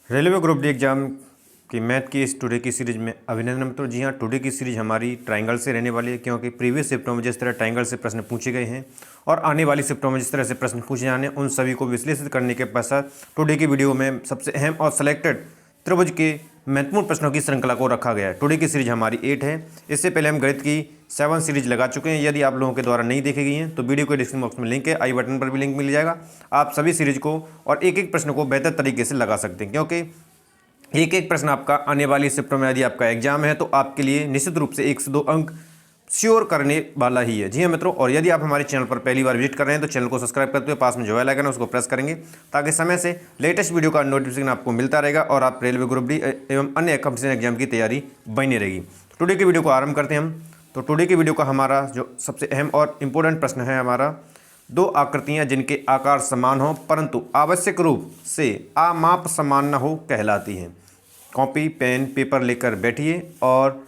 Railway group D exam की math की इस टुडे की सीरीज में अभिनंदन मित्रों। जी हाँ, टुडे की सीरीज हमारी ट्रायंगल से रहने वाली है, क्योंकि प्रीवियस शिफ्टों में जिस तरह ट्रायंगल से प्रश्न पूछे गए हैं और आने वाली शिफ्टों में जिस तरह से प्रश्न पूछे जाने उन सभी को विश्लेषित करने के पश्चात टुडे की वीडियो में सबसे अहम और सेलेक्टेड त्रिभुज के महत्वपूर्ण प्रश्नों की श्रृंखला को रखा गया है। टुडे की सीरीज हमारी 8 है। इससे पहले हम गणित की 7 सीरीज लगा चुके हैं। यदि आप लोगों के द्वारा नहीं देखी गई हैं तो वीडियो के डिस्क्रिप्शन बॉक्स में लिंक है, आई बटन पर भी लिंक मिल जाएगा। आप सभी सीरीज को और एक एक प्रश्न को बेहतर तरीके से लगा सकते हैं, क्योंकि एक एक प्रश्न आपका आने वाली शिफ्टों में यदि आपका एग्जाम है तो आपके लिए निश्चित रूप से 1 से 2 अंक श्योर करने वाला ही है। जी हाँ मित्रों, और यदि आप हमारे चैनल पर पहली बार विजिट कर रहे हैं तो चैनल को सब्सक्राइब करते हुए पास में जो बेल आइकन है उसको प्रेस करेंगे, ताकि समय से लेटेस्ट वीडियो का नोटिफिकेशन आपको मिलता रहेगा और आप रेलवे ग्रुप डी एवं अन्य कॉम्पिटिशन एग्जाम की तैयारी बनी रहेगी। टुडे की वीडियो को आरंभ करते हैं हम। तो टुडे की वीडियो का हमारा जो सबसे अहम और इम्पोर्टेंट प्रश्न है हमारा, 2 आकृतियाँ जिनके आकार समान हों परंतु आवश्यक रूप से आमाप समान न हो कहलाती हैं। कॉपी पेन पेपर लेकर बैठिए और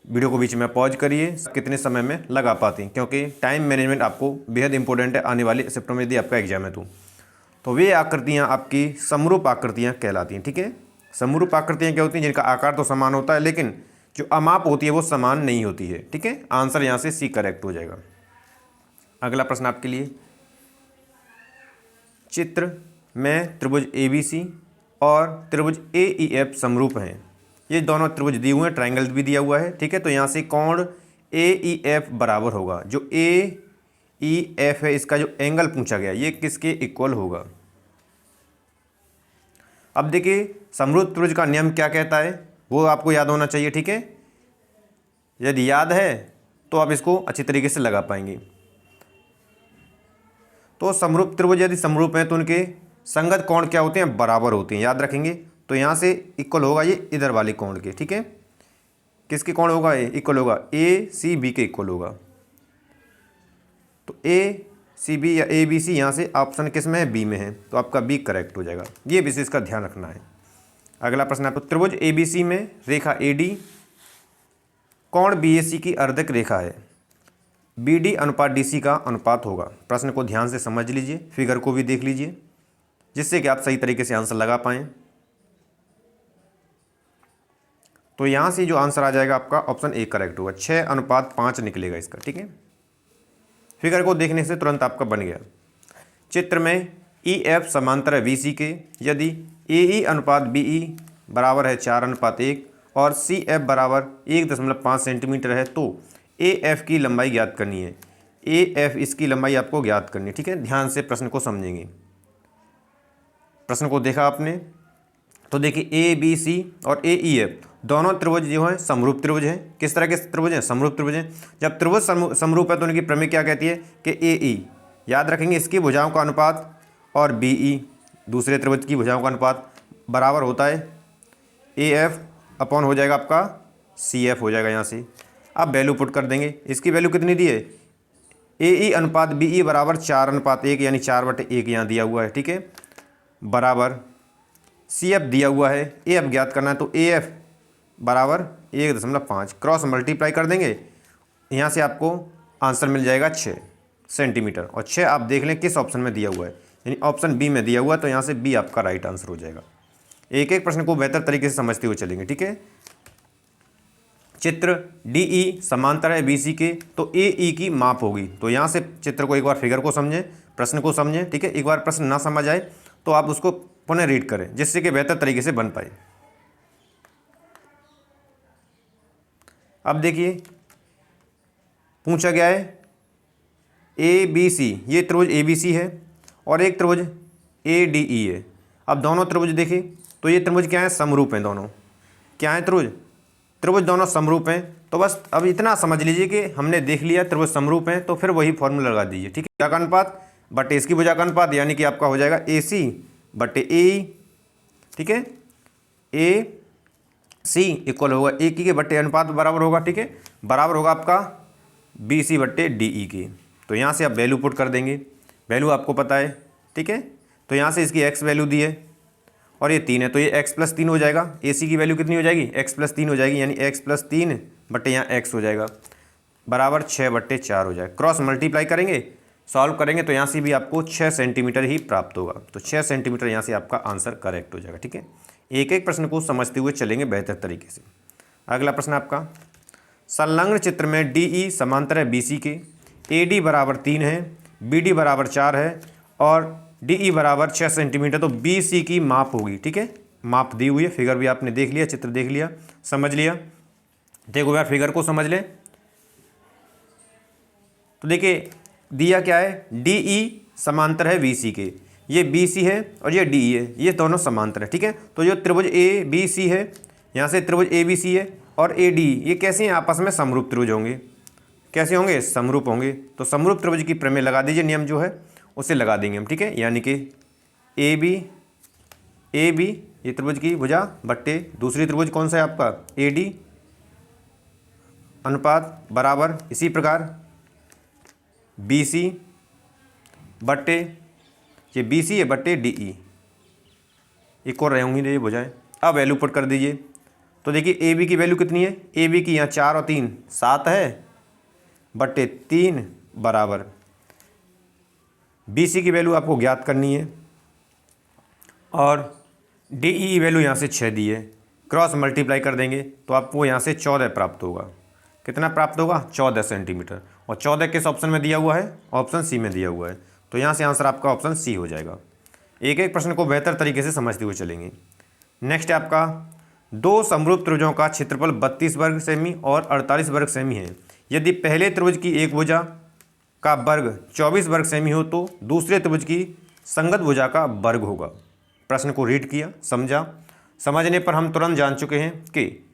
वीडियो को बीच में पॉज करिए। कितने समय में लगा पाती हैं, क्योंकि टाइम मैनेजमेंट आपको बेहद इंपॉर्टेंट है आने वाली शिफ्टों में यदि आपका एग्जाम है तो वे आकृतियां आपकी समरूप आकृतियां कहलाती हैं। ठीक है, समरूप आकृतियां क्या होती हैं? जिनका आकार तो समान होता है लेकिन जो अमाप होती है वो समान नहीं होती है। ठीक है, आंसर यहाँ से सी करेक्ट हो जाएगा। अगला प्रश्न आपके लिए, चित्र में त्रिभुज ABC और त्रिभुज AEF समरूप हैं। ये दोनों त्रिभुज दिए हुए हैं, ट्रायंगल भी दिया हुआ है। ठीक है, तो यहाँ से कोण AEF बराबर होगा, जो AEF है इसका जो एंगल पूछा गया ये किसके इक्वल होगा। अब देखिए समरूप त्रिभुज का नियम क्या कहता है वो आपको याद होना चाहिए। ठीक है, यदि याद है तो आप इसको अच्छी तरीके से लगा पाएंगे। तो समरूप त्रिभुज यदि समरूप हैं तो उनके संगत कोण क्या होते हैं? बराबर होते हैं, याद रखेंगे। तो यहाँ से इक्वल होगा ये इधर वाले कोण के। ठीक है, किसके कोण होगा? ये इक्वल होगा ACB के इक्वल होगा। तो ACB या ABC यहाँ से ऑप्शन किस में है? B में है, तो आपका B करेक्ट हो जाएगा। ये विशेष का ध्यान रखना है। अगला प्रश्न आपको, त्रिभुज ABC में रेखा AD कोण BAC की अर्धक रेखा है। BD अनुपात DC का अनुपात होगा। प्रश्न को ध्यान से समझ लीजिए, फिगर को भी देख लीजिए, जिससे कि आप सही तरीके से आंसर लगा पाएँ। तो यहाँ से जो आंसर आ जाएगा आपका ऑप्शन A करेक्ट होगा, 6:5 निकलेगा इसका। ठीक है, फिगर को देखने से तुरंत आपका बन गया। चित्र में EF समांतर है BC के। यदि AE अनुपात BE बराबर है 4:1 और CF बराबर 1.5 सेंटीमीटर है तो AF की लंबाई ज्ञात करनी है। AF इसकी लंबाई आपको ज्ञात करनी है। ठीक है, ध्यान से प्रश्न को समझेंगे। प्रश्न को देखा आपने तो देखिए ABC और AEF दोनों त्रिभुज जो हैं समरूप त्रिभुज हैं। किस तरह के त्रिभुज हैं? समरूप त्रिभुज हैं। जब त्रिभुज समरूप है तो उनकी प्रमेय क्या कहती है कि AE, याद रखेंगे, इसकी भुजाओं का अनुपात और BE दूसरे त्रिभुज की भुजाओं का अनुपात बराबर होता है AF अपॉन हो जाएगा आपका CF हो जाएगा। यहाँ से अब वैल्यू पुट कर देंगे। इसकी वैल्यू कितनी दी है? AE अनुपात BE बराबर 4:1 यानी 4/1 यहाँ दिया हुआ है। ठीक है, बराबर CF दिया हुआ है, AF ज्ञात करना है तो AF बराबर 1.5 क्रॉस मल्टीप्लाई कर देंगे। यहाँ से आपको आंसर मिल जाएगा 6 सेंटीमीटर। और 6 आप देख लें किस ऑप्शन में दिया हुआ है, यानी ऑप्शन B में दिया हुआ है, तो यहाँ से B आपका राइट आंसर हो जाएगा। एक एक प्रश्न को बेहतर तरीके से समझते हुए चलेंगे। ठीक है, चित्र DE समांतर है BC के तो AE की माप होगी। तो यहाँ से चित्र को एक बार फिगर को समझें, प्रश्न को समझें। ठीक है, एक बार प्रश्न ना समझ आए तो आप उसको पुनः रीड करें, जिससे कि बेहतर तरीके से बन पाए। अब देखिए पूछा गया है ABC, ये त्रिभुज ABC है और एक त्रिभुज ADE है। अब दोनों त्रिभुज देखें तो ये त्रिभुज क्या है? समरूप हैं। दोनों क्या है? त्रिभुज दोनों समरूप हैं। तो बस अब इतना समझ लीजिए कि हमने देख लिया त्रिभुज समरूप हैं, तो फिर वही फॉर्मूला लगा दीजिए। ठीक है, भुजा का अनुपात बटे इसकी भुजा का अनुपात, यानी कि आपका हो जाएगा AC बटे AE। ठीक है, AC इक्वल होगा AE के बटे अनुपात बराबर होगा। ठीक है, बराबर होगा आपका BC बटे DE के। तो यहाँ से आप वैल्यू पुट कर देंगे, वैल्यू आपको पता है। ठीक है, तो यहाँ से इसकी x वैल्यू दी है और ये 3 है तो ये x+3 हो जाएगा। AC की वैल्यू कितनी हो जाएगी? x+3 हो जाएगी, यानी x+3 बटे यहाँ x हो जाएगा बराबर 6/4 हो जाएगा। क्रॉस मल्टीप्लाई करेंगे, सॉल्व करेंगे तो यहाँ से भी आपको 6 सेंटीमीटर ही प्राप्त होगा। तो 6 सेंटीमीटर यहाँ से आपका आंसर करेक्ट हो जाएगा। ठीक है, एक एक प्रश्न को समझते हुए चलेंगे बेहतर तरीके से। अगला प्रश्न आपका, संलग्न चित्र में DE समांतर है BC के, AD बराबर 3 है, BD बराबर 4 है और DE बराबर 6 सेंटीमीटर। तो BC की माप होगी। ठीक है, माप दी हुई है, फिगर भी आपने देख लिया, चित्र देख लिया, समझ लिया। देखो यार फिगर को समझ लें तो देखिए दिया क्या है, DE समांतर है BC के, ये BC है और ये DE है, ये दोनों समांतर है। ठीक है, तो जो त्रिभुज ABC है, यहाँ से त्रिभुज ABC है और AD, ये कैसे हैं, आपस में समरूप त्रिभुज होंगे। कैसे होंगे, समरूप होंगे। तो समरूप त्रिभुज की प्रमेय लगा दीजिए, नियम जो है उसे लगा देंगे हम। ठीक है, यानी कि AB ये त्रिभुज की भुजा बट्टे दूसरी त्रिभुज कौन सा है आपका AD अनुपात बराबर इसी प्रकार BC बट्टे ये BC है बट्टे DE, एक और रहे होंगी ये भुजाएं। अब वैल्यू पुट कर दीजिए। तो देखिए AB की वैल्यू कितनी है, AB की यहाँ 4 और 3 7 है बट्टे 3 बराबर BC की वैल्यू आपको ज्ञात करनी है और DE वैल्यू यहाँ से 6 दी है। क्रॉस मल्टीप्लाई कर देंगे तो आपको यहाँ से 14 प्राप्त होगा। कितना प्राप्त होगा, 14 सेंटीमीटर। और 14 किस ऑप्शन में दिया हुआ है, ऑप्शन सी में दिया हुआ है। तो यहाँ से आंसर आपका ऑप्शन सी हो जाएगा। एक एक प्रश्न को बेहतर तरीके से समझते हुए चलेंगे। नेक्स्ट है आपका, दो समरूप त्रिभुजों का क्षेत्रफल 32 वर्ग सेमी और 48 वर्ग सेमी है। यदि पहले त्रिभुज की एक भुजा का वर्ग 24 वर्ग सेमी हो तो दूसरे त्रिभुज की संगत भुजा का वर्ग होगा। प्रश्न को रीड किया, समझा। समझने पर हम तुरंत जान चुके हैं कि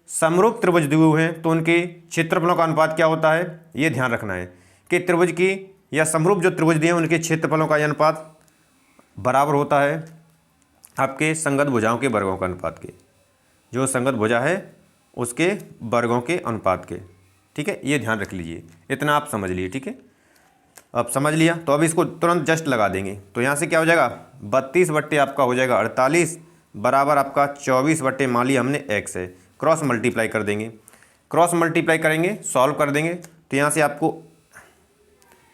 समरूप त्रिभुज दिए हुए हैं तो उनके क्षेत्रफलों का अनुपात क्या होता है, ये ध्यान रखना है कि त्रिभुज की या समरूप जो त्रिभुज दिए हैं उनके क्षेत्रफलों का अनुपात बराबर होता है आपके संगत भुजाओं के वर्गों का अनुपात के। जो संगत भुजा है उसके वर्गों के अनुपात के। ठीक है, ये ध्यान रख लीजिए, इतना आप समझ लिए। ठीक है, अब समझ लिया तो अब इसको तुरंत जस्ट लगा देंगे। तो यहाँ से क्या हो जाएगा, 32 बट्टे आपका हो जाएगा 48 बराबर आपका 24 बट्टे मान लिया हमने x है। क्रॉस मल्टीप्लाई कर देंगे, क्रॉस मल्टीप्लाई करेंगे, सॉल्व कर देंगे तो यहाँ से आपको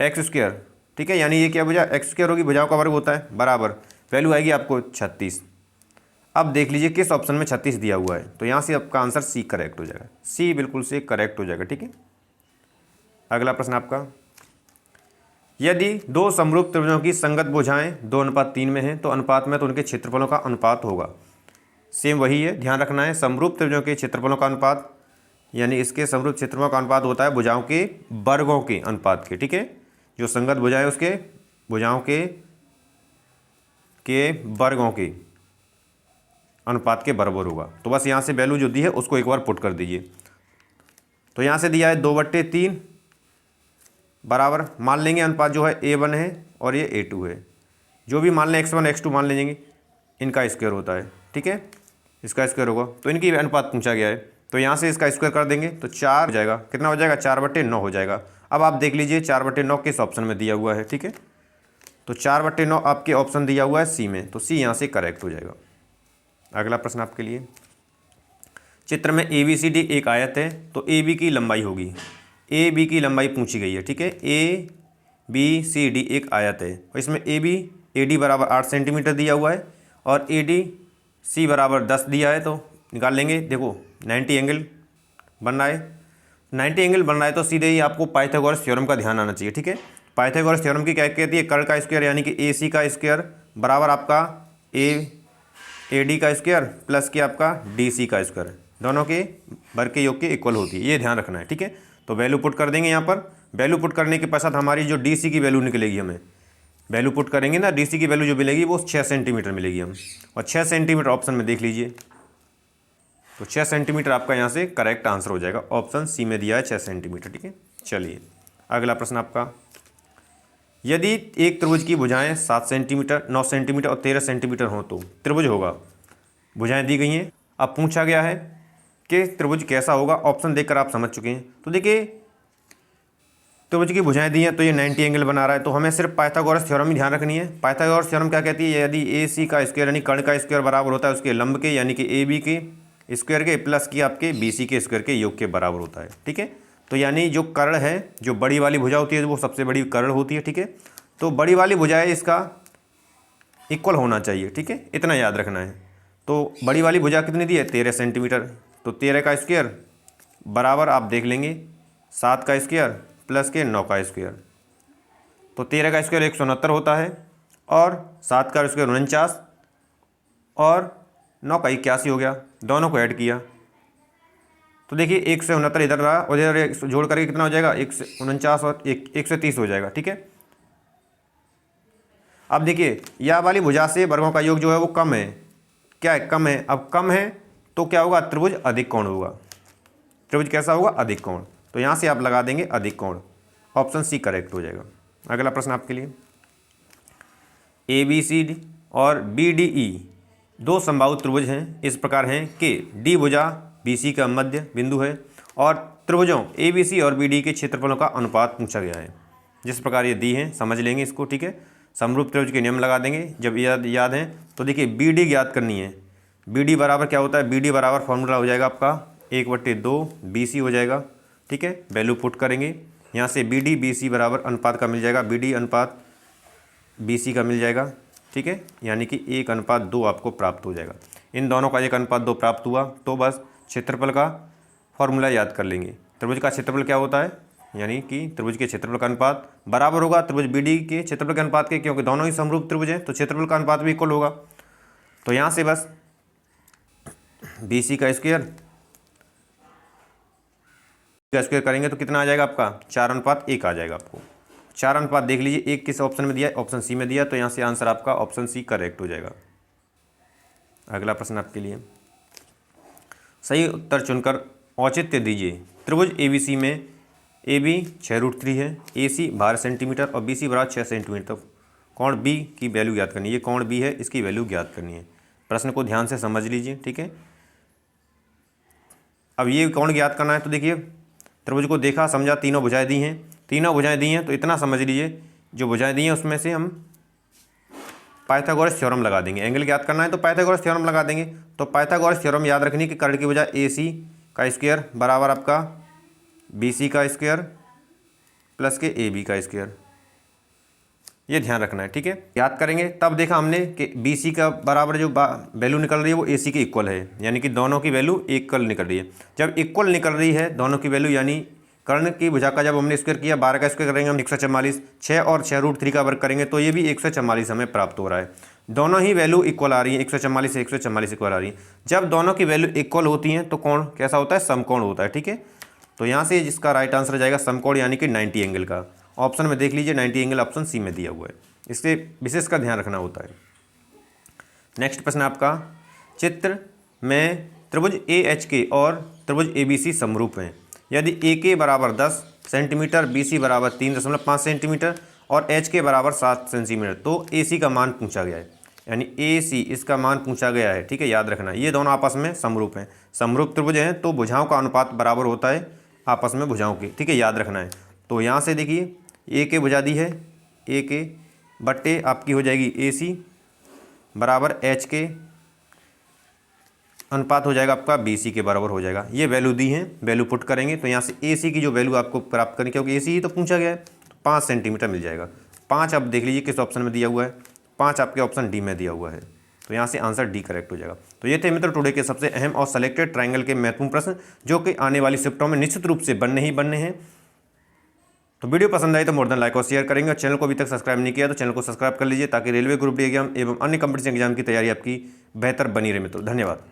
एक्स स्क्वायर, ठीक है, यानी ये क्या भुजा एक्स स्क्वायर होगी, भुजाओं का वर्ग होता है, बराबर वैल्यू आएगी आपको 36। अब देख लीजिए किस ऑप्शन में 36 दिया हुआ है। तो यहाँ से आपका आंसर सी करेक्ट हो जाएगा, सी बिल्कुल से करेक्ट हो जाएगा। ठीक है, अगला प्रश्न आपका, यदि दो समरूप त्रिभुजों की संगत भुजाएं 2:3 में हैं तो अनुपात में तो उनके क्षेत्रफलों का अनुपात होगा। सेम वही है, ध्यान रखना है, समरूप त्रिभुजों के क्षेत्रफलों का अनुपात यानी इसके समरूप क्षेत्रफलों का अनुपात होता है भुजाओं के वर्गों के अनुपात के। ठीक है, जो संगत भुजाएं उसके भुजाओं के वर्गों के अनुपात के बराबर होगा। तो बस यहाँ से वैल्यू जो दी है उसको एक बार पुट कर दीजिए। तो यहाँ से दिया है 2/3 बराबर मान लेंगे अनुपात जो है A1 है और ये A2 है। जो भी मान लें x1 x2 मान लेंगे, इनका स्क्वायर होता है। ठीक है, इसका स्क्वायर होगा तो इनकी अनुपात पूछा गया है। तो यहाँ से इसका स्क्वायर कर देंगे तो 4 हो जाएगा। कितना हो जाएगा, 4/9 हो जाएगा। अब आप देख लीजिए 4/9 किस ऑप्शन में दिया हुआ है। ठीक है, तो 4/9 आपके ऑप्शन दिया हुआ है सी में, तो सी यहाँ से करेक्ट हो जाएगा। अगला प्रश्न आपके लिए, चित्र में ABCD एक आयत है तो AB की लंबाई होगी। AB की लंबाई पूछी गई है। ठीक है, ABCD एक आयत है और इसमें AD बराबर 8 सेंटीमीटर दिया हुआ है और ADC बराबर 10 दिया है। तो निकाल लेंगे। देखो 90 एंगल बन रहा है, 90 एंगल बन रहा है तो सीधे ही आपको पाइथागोरस थ्योरम का ध्यान आना चाहिए। ठीक है, पाइथागोरस थ्योरम की क्या कहती है, कर्ल का स्क्वायर यानी कि AC का स्क्वायर बराबर आपका AD का स्क्वायर प्लस कि आपका DC का स्क्वायर, दोनों के वर्ग के योग के इक्वल होती है। ये ध्यान रखना है। ठीक है, तो वैल्यू पुट कर देंगे। यहाँ पर वैल्यू पुट करने के पश्चात हमारी जो DC की वैल्यू निकलेगी, हमें वैल्यू पुट करेंगे ना, DC की वैल्यू जो मिलेगी वो 6 सेंटीमीटर मिलेगी हम, और 6 सेंटीमीटर ऑप्शन में देख लीजिए। तो 6 सेंटीमीटर आपका यहाँ से करेक्ट आंसर हो जाएगा। ऑप्शन सी में दिया है 6 सेंटीमीटर। ठीक है, चलिए अगला प्रश्न आपका, यदि एक त्रिभुज की भुजाएं 7 सेंटीमीटर 9 सेंटीमीटर और 13 सेंटीमीटर हों तो त्रिभुज होगा। भुजाएं दी गई हैं, अब पूछा गया है कि त्रिभुज कैसा होगा। ऑप्शन देखकर आप समझ चुके हैं। तो देखिए त्रिभुज की भुजाएं दी हैं तो ये 90 एंगल बना रहा है, तो हमें सिर्फ पाइथागोरस थ्योरम ही ध्यान रखनी है। पाइथागोरस थ्योरम क्या कहती है, यदि AC का स्क्वायर यानी कर्ण का स्क्वायर बराबर होता है उसके लंब के यानी कि AB के स्क्वायर के प्लस की आपके BC के स्क्वायर के योग के बराबर होता है। ठीक है, तो यानी जो कर्ण है, जो बड़ी वाली भुजा होती है वो सबसे बड़ी कर्ण होती है, ठीक है। तो बड़ी वाली भुजा है इसका इक्वल होना चाहिए, ठीक है, इतना याद रखना है। तो बड़ी वाली भुजा कितनी दी है, 13 सेंटीमीटर। तो 13 का स्क्वायर बराबर आप देख लेंगे 7 का स्क्वायर प्लस के 9 का स्क्वायर। तो 13 का स्क्वायर 169 होता है और 7 का स्क्वायर 49 और 9 का 81 हो गया। दोनों को ऐड किया तो देखिए 169 इधर रहा और इधर जोड़ करके कितना हो जाएगा, 149 और 130 हो जाएगा, ठीक है। अब देखिए यह वाली भुजा से वर्गों का योग जो है वो कम है, क्या है, कम है। अब कम है तो क्या होगा, त्रिभुज अधिक कोण होगा। त्रिभुज कैसा होगा, अधिक कोण। तो यहाँ से आप लगा देंगे अधिक कोण, ऑप्शन सी करेक्ट हो जाएगा। अगला प्रश्न आपके लिए, ABCD और BDE दो समबाहु त्रिभुज हैं, इस प्रकार हैं कि D भुजा BC का मध्य बिंदु है और त्रिभुजों ABC और BD के क्षेत्रफलों का अनुपात पूछा गया है। जिस प्रकार ये दी हैं समझ लेंगे इसको, ठीक है। समरूप त्रिभुज के नियम लगा देंगे जब याद है। तो देखिए BD ज्ञात करनी है। BD बराबर क्या होता है, BD बराबर फॉर्मूला हो जाएगा आपका 1/2 BC हो जाएगा, ठीक है। वैल्यू पुट करेंगे यहाँ से BD BC बराबर अनुपात का मिल जाएगा, BD अनुपात BC का मिल जाएगा, ठीक है। यानी कि 1:2 आपको प्राप्त हो जाएगा। इन दोनों का 1:2 प्राप्त हुआ तो बस क्षेत्रफल का फॉर्मूला याद कर लेंगे। त्रिभुज का क्षेत्रफल क्या होता है, यानी कि त्रिभुज के क्षेत्रफल का अनुपात बराबर होगा त्रिभुज BD के क्षेत्रफल के अनुपात के, क्योंकि दोनों ही समरूप त्रिभुज हैं तो क्षेत्रफल का अनुपात भी इक्वल होगा। तो यहाँ से बस BC का स्क्वायर करेंगे तो कितना आ जाएगा आपका, 4:1 आ जाएगा। आपको 4 देख लीजिए, 1 किस ऑप्शन में दिया है, ऑप्शन सी में दिया, तो यहाँ से आंसर आपका ऑप्शन सी करेक्ट हो जाएगा। अगला प्रश्न आपके लिए, सही उत्तर चुनकर औचित्य दीजिए। त्रिभुज ABC में AB 6√3 है, AC 12 सेंटीमीटर और BC बराबर 6 सेंटीमीटर। कोण B की वैल्यू ज्ञात करनी है। ये कोण B है, इसकी वैल्यू ज्ञात करनी है। प्रश्न को ध्यान से समझ लीजिए, ठीक है। अब ये कोण ज्ञात करना है तो देखिए त्रिभुज को देखा समझा, तीनों भुजाएं दी हैं, तीनों भुजाएं दी हैं तो इतना समझ लीजिए जो भुजाएं दी हैं उसमें से हम पाइथागोरस थ्योरम लगा देंगे। एंगल ज्ञात करना है तो पाइथागोरस थ्योरम लगा देंगे। तो पाइथागोरस थ्योरम याद रखनी कि कर्ण की भुजा AC का स्क्वायर बराबर आपका BC का स्क्वायर प्लस के AB का स्क्वायर, ये ध्यान रखना है, ठीक है। याद करेंगे तब देखा हमने कि BC का बराबर जो वैल्यू निकल रही है वो AC के इक्वल है, यानी कि दोनों की वैल्यू इक्वल निकल रही है। जब इक्वल निकल रही है दोनों की वैल्यू, यानी कर्ण की भुजा का जब हमने स्क्वायर किया 12 का स्क्वायर करेंगे हम 144, 6 और 6√3 का वर्ग करेंगे तो ये भी 144 हमें प्राप्त हो रहा है। दोनों ही वैल्यू इक्वल आ रही है, 144 से 144 इक्वल आ रही है। जब दोनों की वैल्यू इक्वल होती हैं तो कोण कैसा होता है, समकोण होता है, ठीक है। तो यहाँ से जिसका राइट आंसर जाएगा समकोण, यानी कि 90 एंगल का। ऑप्शन में देख लीजिए 90 एंगल ऑप्शन सी में दिया हुआ है, इससे विशेष का ध्यान रखना होता है। नेक्स्ट प्रश्न आपका, चित्र में त्रिभुज AHK और त्रिभुज ABC समरूप हैं। यदि AK बराबर 10 सेंटीमीटर, BC बराबर 3.5 सेंटीमीटर और HK बराबर 7 सेंटीमीटर तो AC का मान पूछा गया है, यानी AC इसका मान पूछा गया है, ठीक है। याद रखना ये दोनों आपस में समरूप हैं। समरूप त्रिभुज हैं तो भुजाओं का अनुपात बराबर होता है आपस में भुजाओं के, ठीक है, याद रखना है। तो यहाँ से देखिए AK भुजा दी है, AK बट्टे आपकी हो जाएगी AC बराबर HK, अनुपात हो जाएगा आपका BC के बराबर हो जाएगा। ये वैल्यू दी है, वैल्यू पुट करेंगे तो यहाँ से AC की जो वैल्यू आपको प्राप्त करनी, क्योंकि AC ही तो पूछा गया है, तो 5 सेंटीमीटर मिल जाएगा। 5 आप देख लीजिए किस ऑप्शन में दिया हुआ है, 5 आपके ऑप्शन डी में दिया हुआ है, तो यहाँ से आंसर डी करेक्ट हो जाएगा। तो ये थे मित्र टुडे के सबसे अहम और सेलेक्टेड ट्रायंगल के महत्वपूर्ण प्रश्न जो कि आने वाली शिफ्टों में निश्चित रूप से बनने ही बनने हैं। तो वीडियो पसंद आई तो मोर देन लाइक और शेयर करेंगे और चैनल को अभी तक सब्सक्राइब नहीं किया तो चैनल को सब्सक्राइब कर लीजिए ताकि रेलवे ग्रुप डी एग्जाम एवं अन्य कंपटीशन एग्जाम की तैयारी आपकी बेहतर बनी रहे मित्रों। धन्यवाद।